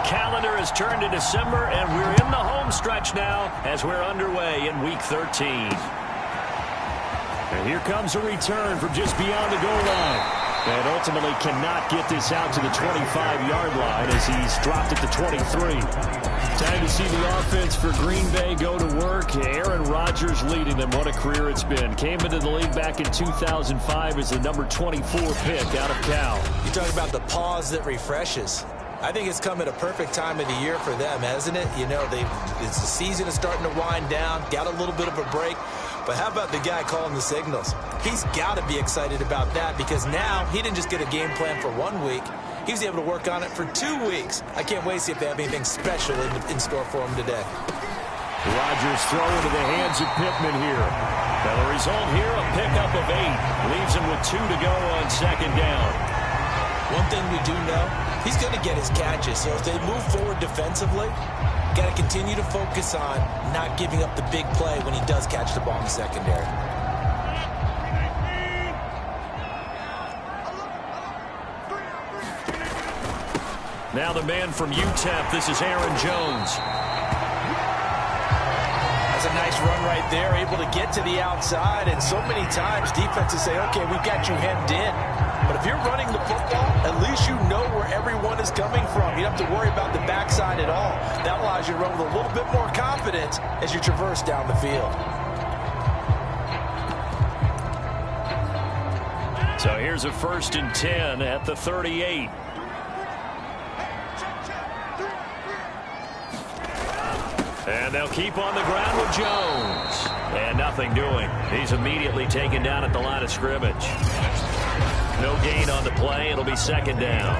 calendar has turned to December, and we're in the home stretch now as we're underway in Week 13. And here comes a return from just beyond the goal line. And ultimately cannot get this out to the 25-yard line as he's dropped at the 23. Time to see the offense for Green Bay go to work. Aaron Rodgers leading them. What a career it's been. Came into the league back in 2005 as the number 24 pick out of Cal. You talk about the pause that refreshes. I think it's come at a perfect time of the year for them, hasn't it? You know, the season is starting to wind down, got a little bit of a break. But how about the guy calling the signals? He's got to be excited about that because now he didn't just get a game plan for 1 week. He was able to work on it for 2 weeks. I can't wait to see if they have anything special in store for him today. Rodgers throw into the hands of Pittman here. Now the result here, a pickup of 8. Leaves him with 2 to go on second down. One thing we do know, he's going to get his catches. So if they move forward defensively, got to continue to focus on not giving up the big play when he does catch the ball in the secondary. Now the man from UTEP, this is Aaron Jones. That's a nice run right there, able to get to the outside. And so many times defenses say, okay, we got you hemmed in. But if you're running the football, at least you know where everyone is coming from. You don't have to worry about the backside at all. That allows you to run with a little bit more confidence as you traverse down the field. So here's a 1st and 10 at the 38. And they'll keep on the ground with Jones. And nothing doing. He's immediately taken down at the line of scrimmage. No gain on the play. It'll be second down.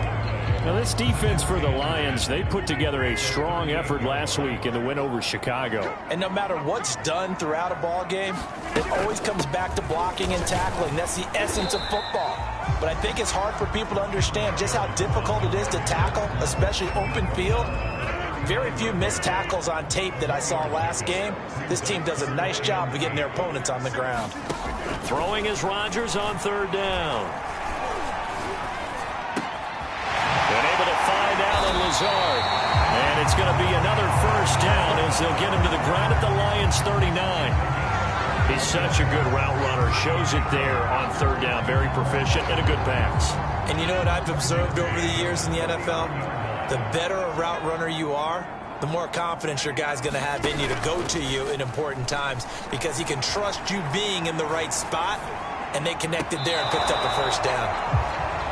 Now this defense for the Lions, they put together a strong effort last week in the win over Chicago. And no matter what's done throughout a ball game, it always comes back to blocking and tackling. That's the essence of football. But I think it's hard for people to understand just how difficult it is to tackle, especially open field. Very few missed tackles on tape that I saw last game. This team does a nice job of getting their opponents on the ground. Throwing is Rodgers on 3rd down. And able to find Allen Lazard. And it's going to be another 1st down as they'll get him to the ground at the Lions 39. He's such a good route runner. Shows it there on 3rd down. Very proficient and a good pass. And you know what I've observed over the years in the NFL? The better a route runner you are, the more confidence your guy's going to have in you to go to you in important times because he can trust you being in the right spot, and they connected there and picked up the 1st down.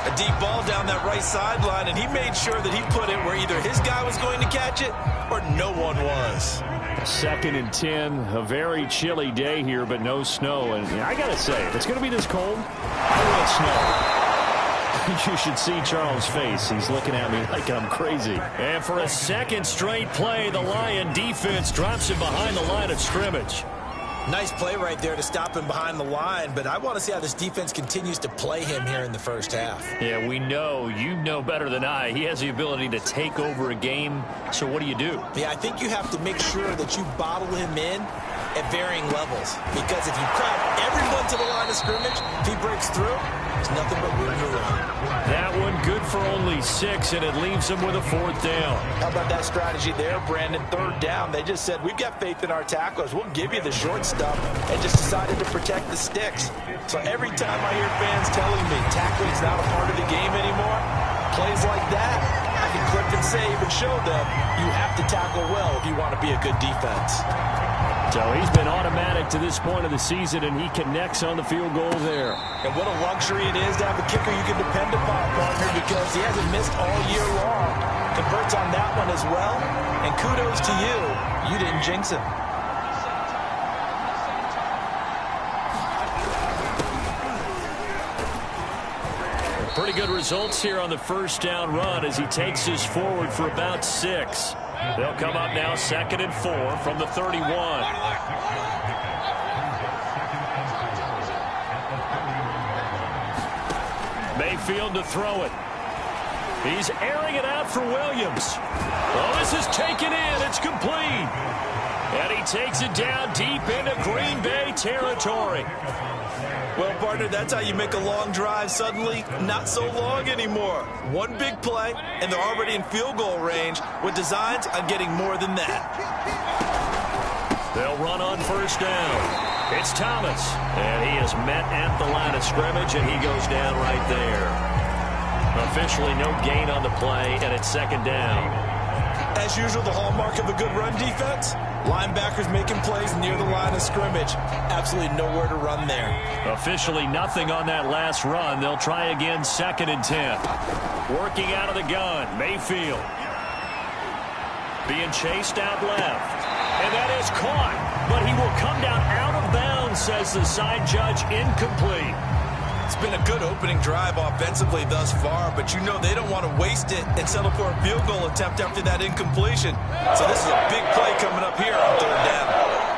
A deep ball down that right sideline, and he made sure that he put it where either his guy was going to catch it or no one was. 2nd and 10, a very chilly day here, but no snow. And I got to say, if it's going to be this cold, I want snow. You should see Charles' face. He's looking at me like I'm crazy. And for a 2nd straight play, the Lion defense drops him behind the line of scrimmage. Nice play right there to stop him behind the line, but I want to see how this defense continues to play him here in the 1st half. Yeah, we know. You know better than I. He has the ability to take over a game, so what do you do? Yeah, I think you have to make sure that you bottle him in at varying levels, because if you crowd everyone to the line of scrimmage, if he breaks through, there's nothing but room to run. That one good for only 6, and it leaves him with a 4th down. How about that strategy there, Brandon? 3rd down. They just said, we've got faith in our tacklers. We'll give you the short stuff, and just decided to protect the sticks. So every time I hear fans telling me tackling's not a part of the game anymore, plays like that, I can clip and save and show them you have to tackle well if you want to be a good defense. So he's been automatic to this point of the season, and he connects on the field goal there. And what a luxury it is to have a kicker you can depend upon, partner, because he hasn't missed all year long. Converts on that one as well, and kudos to you. You didn't jinx him. Pretty good results here on the 1st down run as he takes us forward for about 6. They'll come up now 2nd and 4 from the 31. Mayfield to throw it. He's airing it out for Williams. Oh, this is taken in. It's complete. And he takes it down deep into Green Bay territory. Well, partner, that's how you make a long drive suddenly not so long anymore. One big play, and they're already in field goal range with designs on getting more than that. They'll run on first down. It's Thomas, and he is met at the line of scrimmage, and he goes down right there. Officially no gain on the play, and it's second down. As usual, the hallmark of a good run defense, linebackers making plays near the line of scrimmage. Absolutely nowhere to run there. Officially nothing on that last run. They'll try again, 2nd and 10. Working out of the gun, Mayfield. Being chased out left. And that is caught. But he will come down out of bounds, says the side judge, incomplete. It's been a good opening drive offensively thus far, but you know they don't want to waste it and settle for a field goal attempt after that incompletion. So this is a big play coming up here on 3rd down.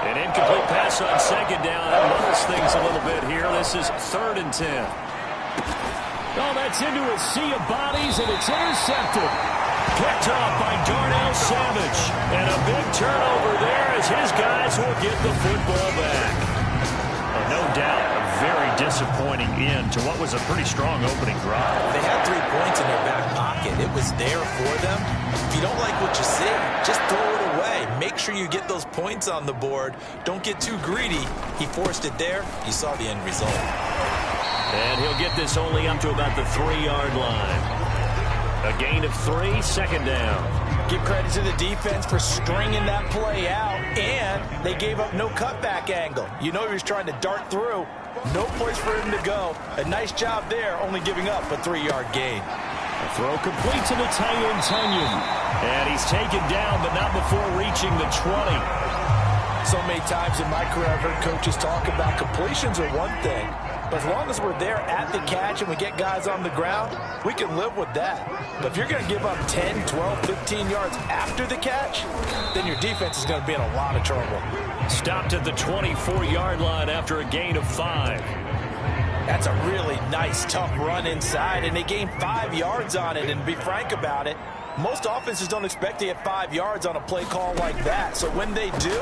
An incomplete pass on 2nd down. That levels things a little bit here. This is 3rd and 10. Oh, that's into a sea of bodies, and it's intercepted. Picked off by Darnell Savage. And a big turnover there as his guys will get the football back. No doubt a very disappointing end to what was a pretty strong opening drive. They had 3 points in their back pocket. It was there for them. If you don't like what you see, just throw it away. Make sure you get those points on the board. Don't get too greedy. He forced it there. You saw the end result. And he'll get this only up to about the 3-yard line. A gain of 3, 2nd down. Give credit to the defense for stringing that play out, and they gave up no cutback angle. You know he was trying to dart through. No place for him to go. A nice job there, only giving up a 3-yard gain. A throw complete to the tight end, Tunyon. And he's taken down, but not before reaching the 20. So many times in my career, I've heard coaches talk about completions are one thing. But as long as we're there at the catch and we get guys on the ground, we can live with that. But if you're going to give up 10, 12, 15 yards after the catch, then your defense is going to be in a lot of trouble. Stopped at the 24-yard line after a gain of 5. That's a really nice, tough run inside, and they gained 5 yards on it. And to be frank about it, most offenses don't expect to get 5 yards on a play call like that. So when they do,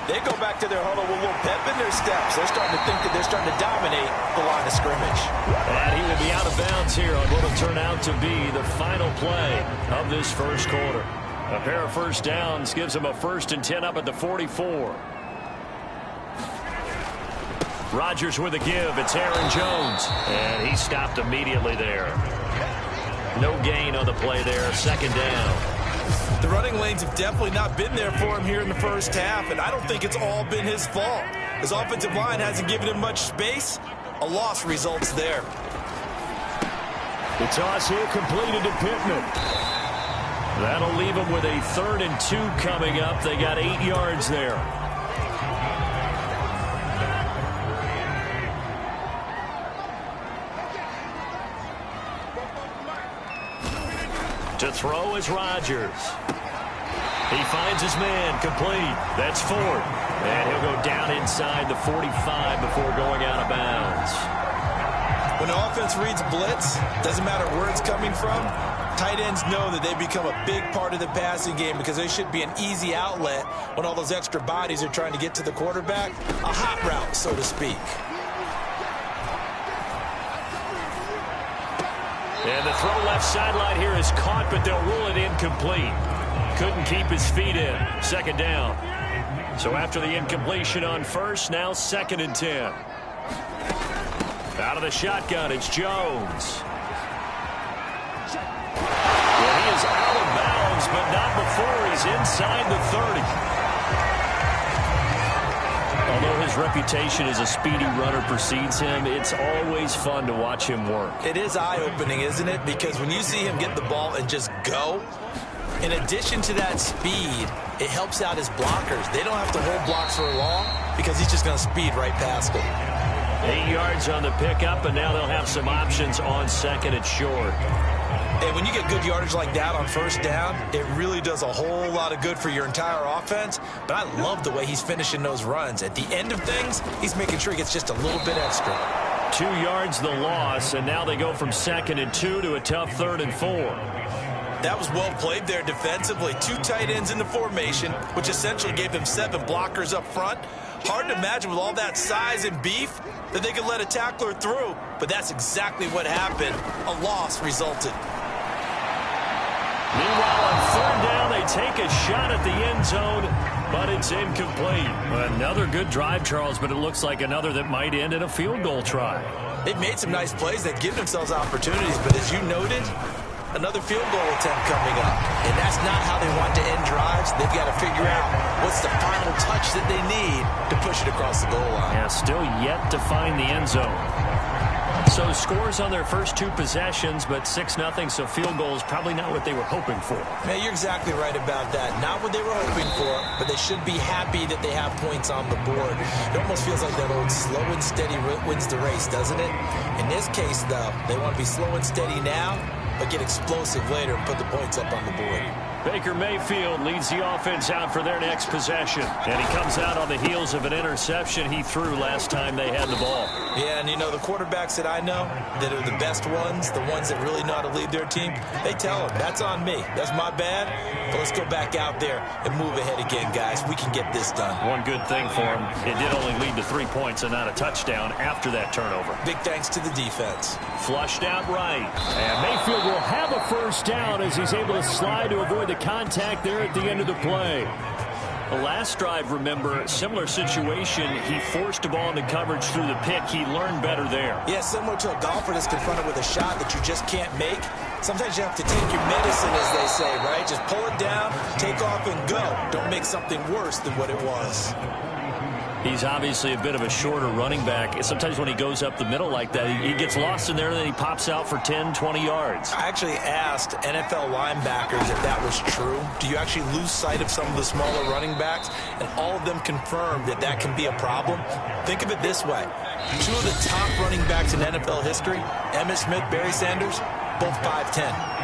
they go back to their huddle with a little pep in their steps. They're starting to think that they're starting to dominate the line of scrimmage. And he will be out of bounds here on what will turn out to be the final play of this first quarter. A pair of first downs gives them a 1st and 10 up at the 44. Rodgers with a give. It's Aaron Jones. And he stopped immediately there. No gain on the play there. 2nd down. The running lanes have definitely not been there for him here in the first half, and I don't think it's all been his fault. His offensive line hasn't given him much space. A loss results there. The toss here completed to Pittman. That'll leave him with a 3rd and 2 coming up. They got 8 yards there. To throw is Rodgers. He finds his man, complete. That's Ford. And he'll go down inside the 45 before going out of bounds. When the offense reads blitz, doesn't matter where it's coming from, tight ends know that they become a big part of the passing game because they should be an easy outlet when all those extra bodies are trying to get to the quarterback. A hot route, so to speak. And the throw left sideline here is caught, but they'll rule it incomplete. Couldn't keep his feet in. 2nd down. So after the incompletion on first, now 2nd and 10. Out of the shotgun, it's Jones. Well, he is out of bounds, but not before he's inside the 30. Although his reputation as a speedy runner precedes him, it's always fun to watch him work. It is eye-opening, isn't it? Because when you see him get the ball and just go, in addition to that speed, it helps out his blockers. They don't have to hold blocks for long because he's just going to speed right past them. 8 yards on the pickup, and now they'll have some options on 2nd and short. And when you get good yardage like that on first down, it really does a whole lot of good for your entire offense. But I love the way he's finishing those runs. At the end of things, he's making sure he gets just a little bit extra. 2 yards the loss, and now they go from 2nd and 2 to a tough 3rd and 4. That was well played there defensively. 2 tight ends in the formation, which essentially gave them 7 blockers up front. Hard to imagine with all that size and beef that they could let a tackler through, but that's exactly what happened. A loss resulted. Meanwhile, on 3rd down, they take a shot at the end zone, but it's incomplete. Another good drive, Charles, but it looks like another that might end in a field goal try. They've made some nice plays that give themselves opportunities, but as you noted, another field goal attempt coming up. And that's not how they want to end drives. They've got to figure out what's the final touch that they need to push it across the goal line. Yeah, still yet to find the end zone. So scores on their first 2 possessions, but 6-0, so field goal is probably not what they were hoping for. Man, you're exactly right about that. Not what they were hoping for, but they should be happy that they have points on the board. It almost feels like that old slow and steady wins the race, doesn't it? In this case, though, they want to be slow and steady now, but get explosive later and put the points up on the board. Baker Mayfield leads the offense out for their next possession. And he comes out on the heels of an interception he threw last time they had the ball. Yeah, and you know, the quarterbacks that I know that are the best ones, the ones that really know how to lead their team, they tell them, that's on me. That's my bad. But let's go back out there and move ahead again, guys. We can get this done. One good thing for him, it did only lead to 3 points and not a touchdown after that turnover. Big thanks to the defense. Flushed out right. And Mayfield will have a first down as he's able to slide to avoid the contact there at the end of the play. The last drive, remember, similar situation. He forced a ball into coverage through the pick. He learned better there. Yeah, similar to a golfer that's confronted with a shot that you just can't make. Sometimes you have to take your medicine, as they say, right? Just pull it down, take off, and go. Don't make something worse than what it was. He's obviously a bit of a shorter running back. Sometimes when he goes up the middle like that, he gets lost in there, and then he pops out for 10, 20 yards. I actually asked NFL linebackers if that was true. Do you actually lose sight of some of the smaller running backs? And all of them confirmed that that can be a problem. Think of it this way. 2 of the top running backs in NFL history, Emmitt Smith, Barry Sanders, both 5'10".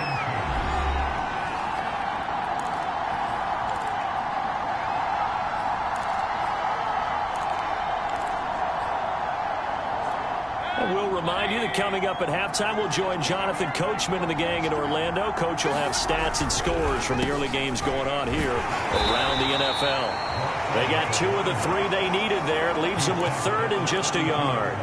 We'll remind you that coming up at halftime, we'll join Jonathan Coachman and the gang in Orlando. Coach will have stats and scores from the early games going on here around the NFL. They got 2 of the 3 they needed there. It leaves them with 3rd and just a yard.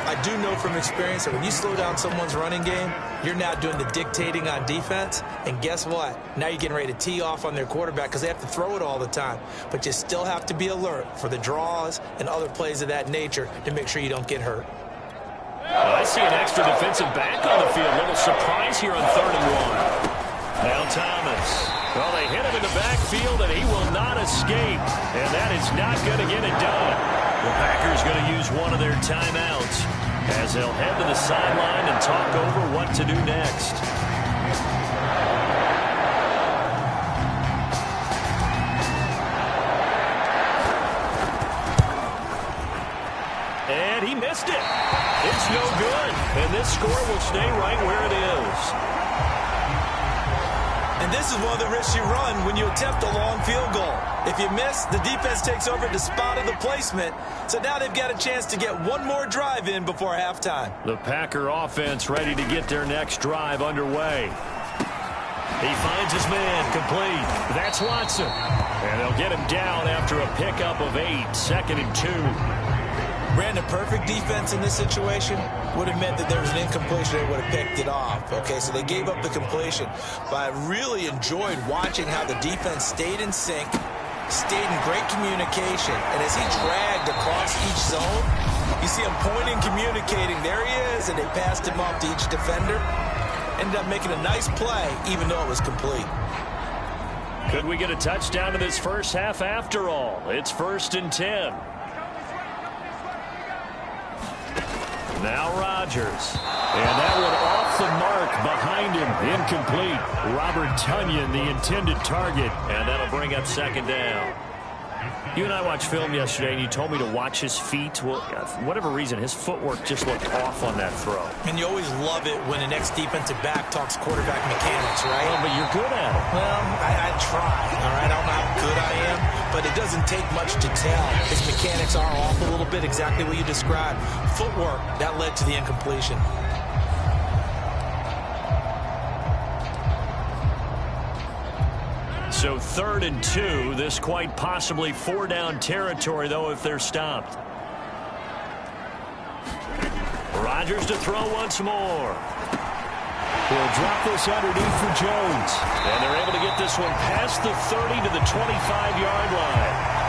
I do know from experience that when you slow down someone's running game, you're now doing the dictating on defense. And guess what? Now you're getting ready to tee off on their quarterback because they have to throw it all the time. But you still have to be alert for the draws and other plays of that nature to make sure you don't get hurt. I see an extra defensive back on the field. Little surprise here on 3rd and 1. Now Thomas. Well, they hit him in the backfield, and he will not escape. And that is not going to get it done. The Packers going to use one of their timeouts as they'll head to the sideline and talk over what to do next. And he missed it. It's no good. And this score will stay right where it is. And this is one of the risks you run when you attempt a long field goal. If you miss, the defense takes over the spot of the placement. So now they've got a chance to get one more drive in before halftime. The Packer offense ready to get their next drive underway. He finds his man complete. That's Watson. And they'll get him down after a pickup of 8, 2nd and 2. Brandon, perfect defense in this situation would have meant that there was an incompletion. They would have picked it off. Okay, so they gave up the completion. But I really enjoyed watching how the defense stayed in sync, stayed in great communication. And as he dragged across each zone, you see him pointing, communicating. There he is, and they passed him off to each defender. Ended up making a nice play, even though it was complete. Could we get a touchdown in this first half after all? It's 1st and 10. Now Rodgers. And that one off the mark behind him. Incomplete. Robert Tonyan, the intended target. And that'll bring up 2nd down. You and I watched film yesterday, and you told me to watch his feet. Well, for whatever reason, his footwork just looked off on that throw. And you always love it when the next defensive back talks quarterback mechanics, right? Well, but you're good at it. Well, I try, all right? I don't know how good I am, but it doesn't take much to tell. His mechanics are off a little bit, exactly what you described. Footwork, that led to the incompletion. So 3rd and 2. This quite possibly 4-down territory, though, if they're stopped. Rodgers to throw once more. He'll drop this underneath for Jones. And they're able to get this one past the 30 to the 25-yard line.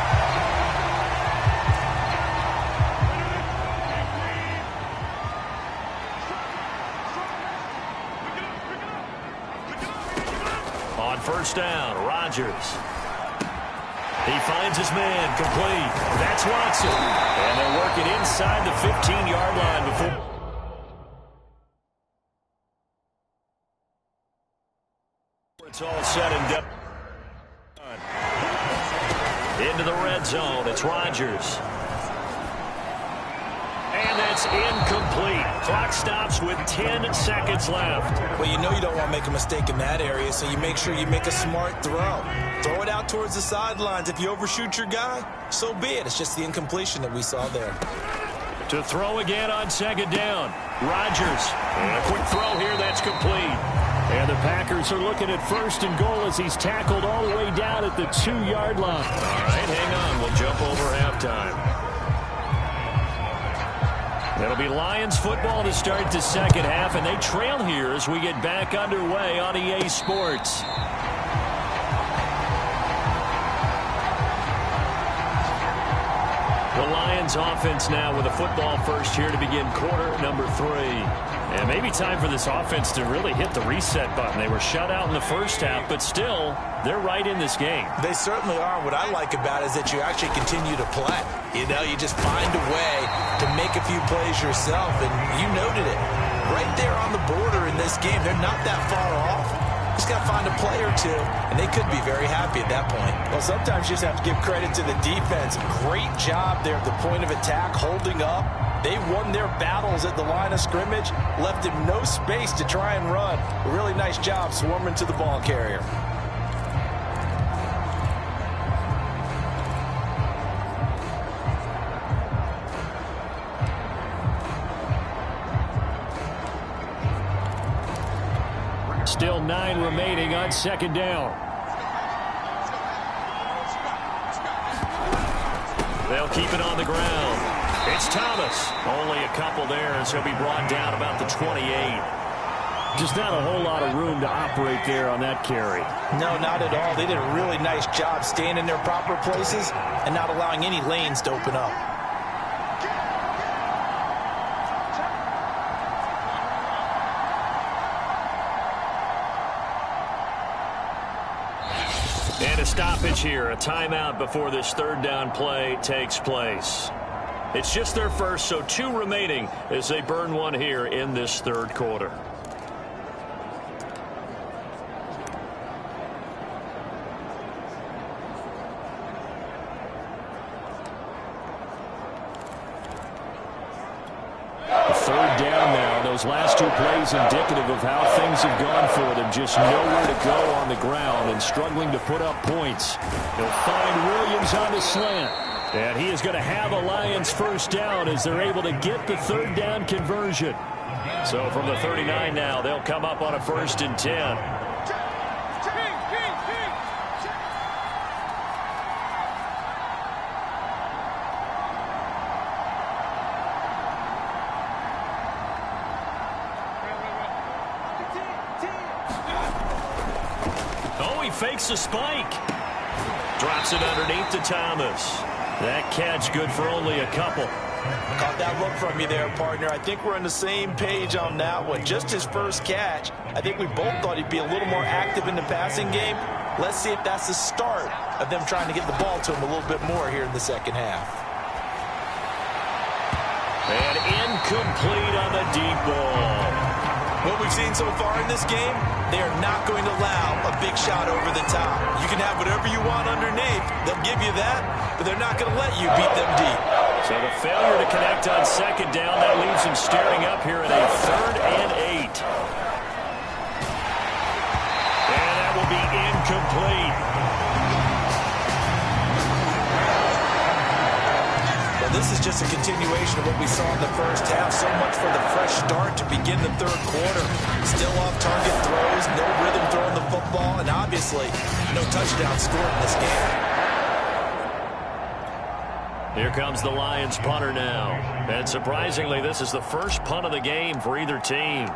On 1st down, Rodgers. He finds his man, complete. That's Watson. And they're working inside the 15-yard line before. It's all said and done. Into the red zone. It's Rodgers. And that's incomplete. Clock stops with 10 seconds left. Well, you know you don't want to make a mistake in that area, so you make sure you make a smart throw. Throw it out towards the sidelines. If you overshoot your guy, so be it. It's just the incompletion that we saw there. To throw again on 2nd down. Rodgers. And a quick throw here. That's complete. And the Packers are looking at 1st and goal as he's tackled all the way down at the 2-yard line. All right, hang on. We'll jump over halftime. It'll be Lions football to start the 2nd half, and they trail here as we get back underway on EA Sports. The Lions offense now with a football first here to begin quarter number 3. And maybe time for this offense to really hit the reset button. They were shut out in the 1st half, but still, they're right in this game. They certainly are. What I like about it is that you actually continue to play. You know, you just find a way to make a few plays yourself, and you noted it. Right there on the border in this game, they're not that far off. Just got to find a play or two, and they could be very happy at that point. Well, sometimes you just have to give credit to the defense. Great job there at the point of attack, holding up. They won their battles at the line of scrimmage, left him no space to try and run. A really nice job swarming to the ball carrier. Still 9 remaining on 2nd down. They'll keep it on the ground. It's Thomas. Only a couple there as he'll be brought down about the 28. Just not a whole lot of room to operate there on that carry. No, not at all. They did a really nice job staying in their proper places and not allowing any lanes to open up. And a stoppage here, a timeout before this 3rd down play takes place. It's just their first, so 2 remaining as they burn one here in this 3rd quarter. Third down now. Those last 2 plays indicative of how things have gone for them. Just nowhere to go on the ground and struggling to put up points. He'll find Williams on the slant. And he is going to have a Lions 1st down as they're able to get the 3rd down conversion. So from the 39 now, they'll come up on a 1st and 10. Oh, he fakes a spike. Drops it underneath to Thomas. That catch good for only a couple. Caught that look from you there, partner. I think we're on the same page on that one. Just his first catch. I think we both thought he'd be a little more active in the passing game. Let's see if that's the start of them trying to get the ball to him a little bit more here in the 2nd half. And incomplete on the deep ball. What we've seen so far in this game, they are not going to allow a big shot over the top. You can have whatever you want underneath. They'll give you that, but they're not going to let you beat them deep. So the failure to connect on 2nd down, that leaves him staring up here at a 3rd and 8. And that will be incomplete. Well, this is just a continuation of what we saw in the 1st half. So much for the fresh start to begin the 3rd quarter. Still off target throws, no rhythm throwing the football, and obviously obviously no touchdown scored in this game. Here comes the Lions punter now. And surprisingly, this is the first punt of the game for either team.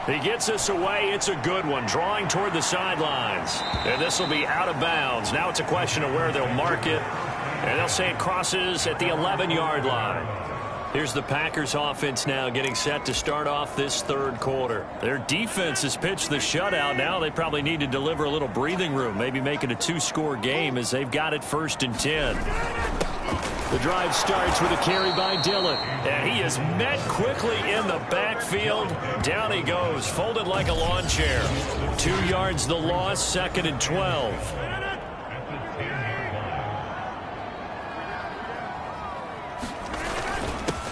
He gets this away. It's a good one, drawing toward the sidelines. And this will be out of bounds. Now it's a question of where they'll mark it. And they'll say it crosses at the 11-yard line. Here's the Packers offense now getting set to start off this third quarter. Their defense has pitched the shutout. Now they probably need to deliver a little breathing room, maybe make it a 2-score game as they've got it 1st and 10. The drive starts with a carry by Dillon. And he is met quickly in the backfield. Down he goes, folded like a lawn chair. 2 yards the loss, 2nd and 12.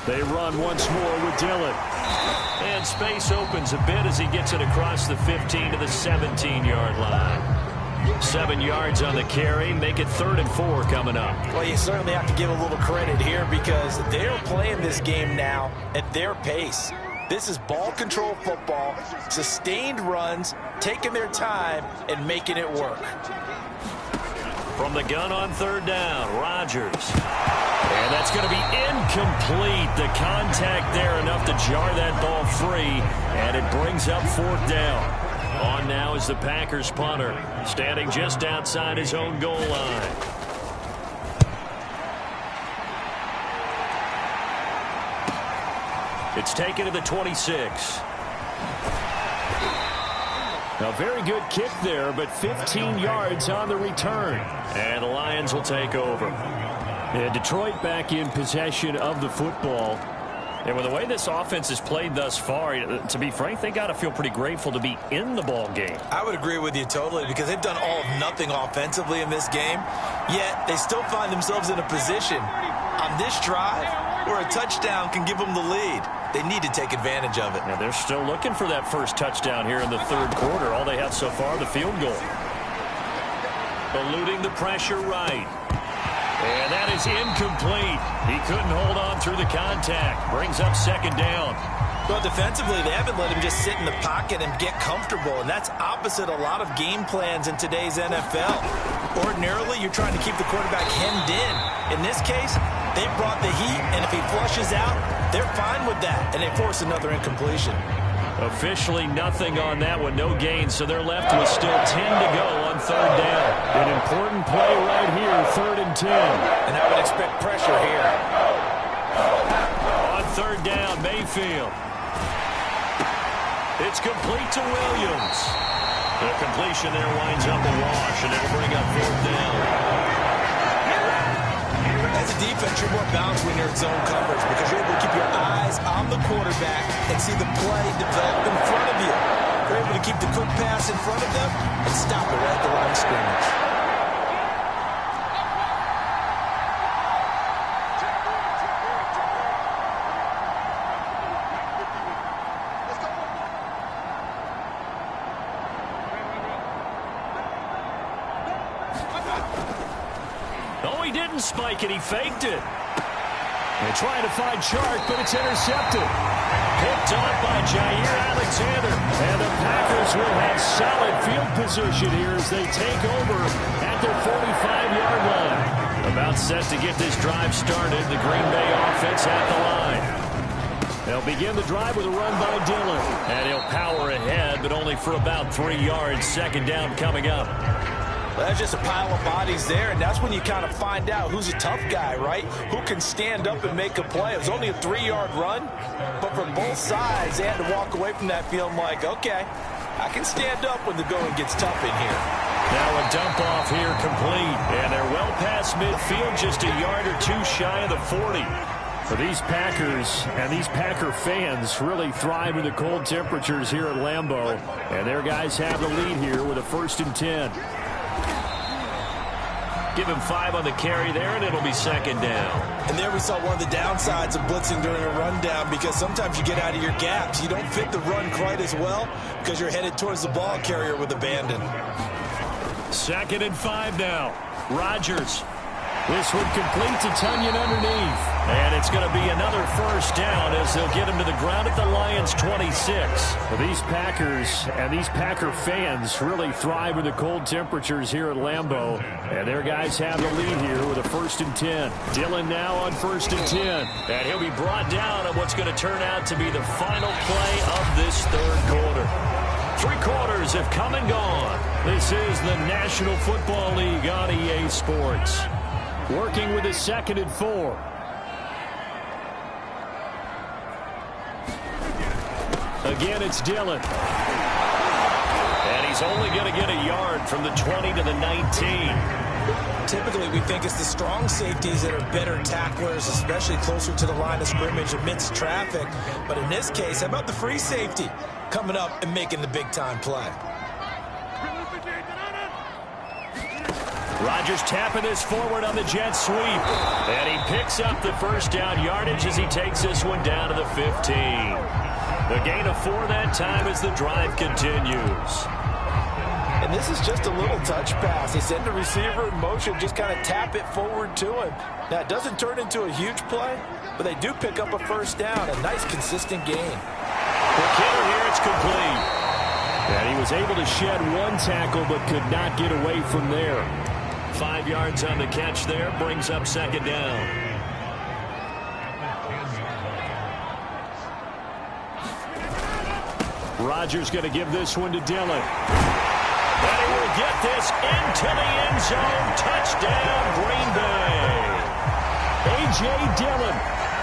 They run once more with Dillon. And space opens a bit as he gets it across the 15 to the 17-yard line. 7 yards on the carry. Make it 3rd and 4 coming up. Well, you certainly have to give a little credit here because they're playing this game now at their pace. This is ball control football, sustained runs, taking their time, and making it work. From the gun on 3rd down, Rodgers. And that's going to be incomplete. The contact there enough to jar that ball free, and it brings up 4th down. On now is the Packers punter, standing just outside his own goal line. It's taken to the 26. A very good kick there, but 15 yards on the return. And the Lions will take over. And Detroit back in possession of the football. And with the way this offense has played thus far, to be frank, they got to feel pretty grateful to be in the ball game. I would agree with you totally because they've done all of nothing offensively in this game, yet they still find themselves in a position on this drive where a touchdown can give them the lead. They need to take advantage of it. Now they're still looking for that first touchdown here in the 3rd quarter. All they have so far, the field goal. Eluding the pressure right. And that is incomplete. He couldn't hold on through the contact. Brings up 2nd down. Well, defensively, they haven't let him just sit in the pocket and get comfortable, and that's opposite a lot of game plans in today's NFL. Ordinarily, you're trying to keep the quarterback hemmed in. In this case, they brought the heat, and if he flushes out, they're fine with that, and they force another incompletion. Officially nothing on that one, no gain, so they're left with still 10 to go on 3rd down. An important play right here, 3rd and 10. And I would expect pressure here. On 3rd down, Mayfield. It's complete to Williams. The completion there winds up a wash, and it'll bring up 4th down. As a defense, you're more balanced when you're in zone coverage because you're able to keep your eyes on the quarterback and see the play develop in front of you. You're able to keep the quick pass in front of them and stop it right at the line of scrimmage. Oh, he didn't spike it. He faked it. They're trying to find Chark, but it's intercepted. Picked off by Jair Alexander. And the Packers will have solid field position here as they take over at their 45-yard line. About set to get this drive started. The Green Bay offense at the line. They'll begin the drive with a run by Dillon. And he'll power ahead, but only for about 3 yards. 2nd down coming up. Well, that's just a pile of bodies there, and that's when you kind of find out who's a tough guy, right? Who can stand up and make a play. It was only a 3-yard run, but from both sides, they had to walk away from that feeling like, okay, I can stand up when the going gets tough in here. Now a dump off here complete, and they're well past midfield, just a yard or two shy of the 40. For these Packers and these Packer fans really thrive in the cold temperatures here at Lambeau, and their guys have the lead here with a 1st and 10. Give him 5 on the carry there, and it'll be 2nd down. And there we saw one of the downsides of blitzing during a rundown because sometimes you get out of your gaps. You don't fit the run quite as well because you're headed towards the ball carrier with abandon. 2nd and 5 now. Rodgers. This one complete to Tunyon underneath. And it's going to be another first down as they'll get him to the ground at the Lions' 26. Well, these Packers and these Packer fans really thrive in the cold temperatures here at Lambeau. And their guys have the lead here with a 1st and 10. Dillon now on 1st and 10. And he'll be brought down on what's going to turn out to be the final play of this third quarter. 3 quarters have come and gone. This is the National Football League on EA Sports. Working with a 2nd and 4. Again, it's Dillon. And he's only going to get a yard from the 20 to the 19. Typically, we think it's the strong safeties that are better tacklers, especially closer to the line of scrimmage amidst traffic. But in this case, how about the free safety coming up and making the big-time play? Rodgers tapping this forward on the jet sweep. And he picks up the first down yardage as he takes this one down to the 15. The gain of 4 that time as the drive continues. And this is just a little touch pass. They send the receiver in motion, just kind of tap it forward to him. Now, it doesn't turn into a huge play, but they do pick up a first down. A nice, consistent gain. Quick hitter here, it's complete. And he was able to shed 1 tackle, but could not get away from there. 5 yards on the catch there, brings up 2nd down. Rodgers going to give this one to Dillon. And he will get this into the end zone. Touchdown, Green Bay. A.J. Dillon,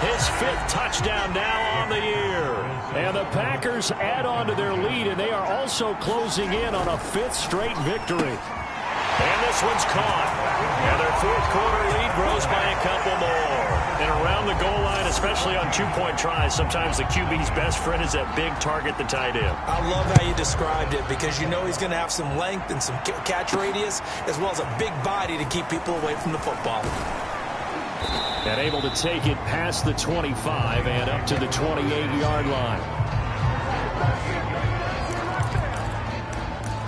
his 5th touchdown now on the year. And the Packers add on to their lead, and they are also closing in on a 5th straight victory. And this one's caught. And their 4th quarter lead grows by a couple more. And around the goal line, especially on 2-point tries, sometimes the QB's best friend is that big target, the tight end. I love how you described it because you know he's going to have some length and some catch radius as well as a big body to keep people away from the football. And able to take it past the 25 and up to the 28-yard line.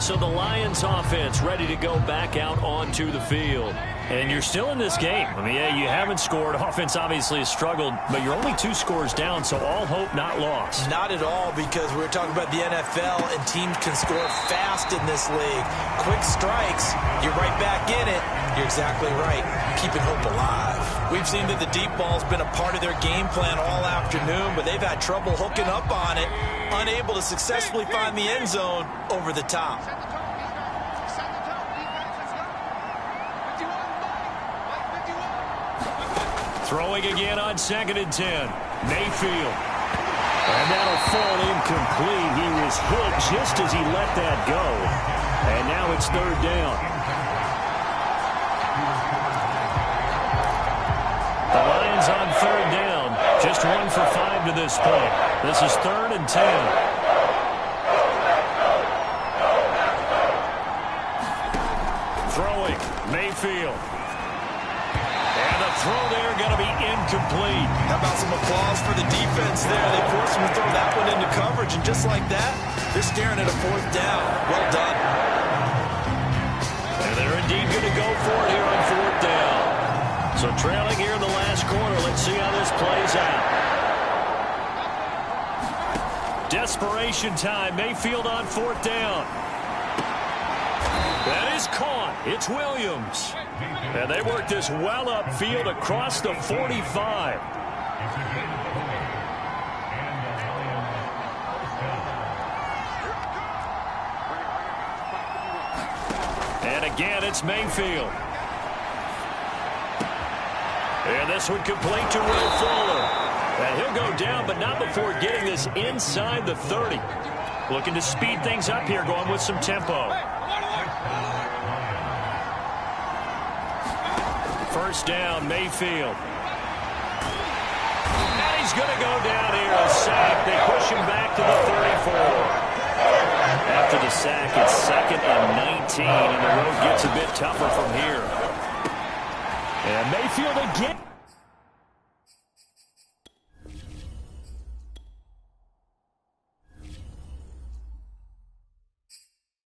So the Lions offense ready to go back out onto the field. And you're still in this game. I mean, yeah, you haven't scored. Offense obviously has struggled, but you're only 2 scores down, so all hope not lost. Not at all, because we're talking about the NFL, and teams can score fast in this league. Quick strikes, you're right back in it. You're exactly right. Keeping hope alive. We've seen that the deep ball's been a part of their game plan all afternoon, but they've had trouble hooking up on it, unable to successfully find the end zone over the top. Throwing again on 2nd and 10. Mayfield. And that'll fall incomplete. He was hit just as he let that go. And now it's 3rd down. The Lions on 3rd down. Just 1 for 5 to this point. This is 3rd and 10. Throwing. Mayfield. Throw there going to be incomplete. How about some applause for the defense there? They forced him to throw that one into coverage, and just like that, they're staring at a 4th down. Well done. And they're indeed going to go for it here on 4th down. So trailing here in the last quarter. Let's see how this plays out. Desperation time. Mayfield on 4th down. That is caught. It's Williams. And they work this well upfield across the 45. And again, it's Mayfield. And this one complete to Will Fuller. And he'll go down, but not before getting this inside the 30. Looking to speed things up here, going with some tempo. 1st down, Mayfield. And he's going to go down here, a sack. They push him back to the 34. After the sack, it's 2nd and 19, and the road gets a bit tougher from here. And Mayfield again.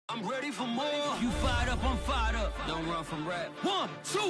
I'm ready for more. You fired up, I'm fired up. Don't run from rap. 1, 2.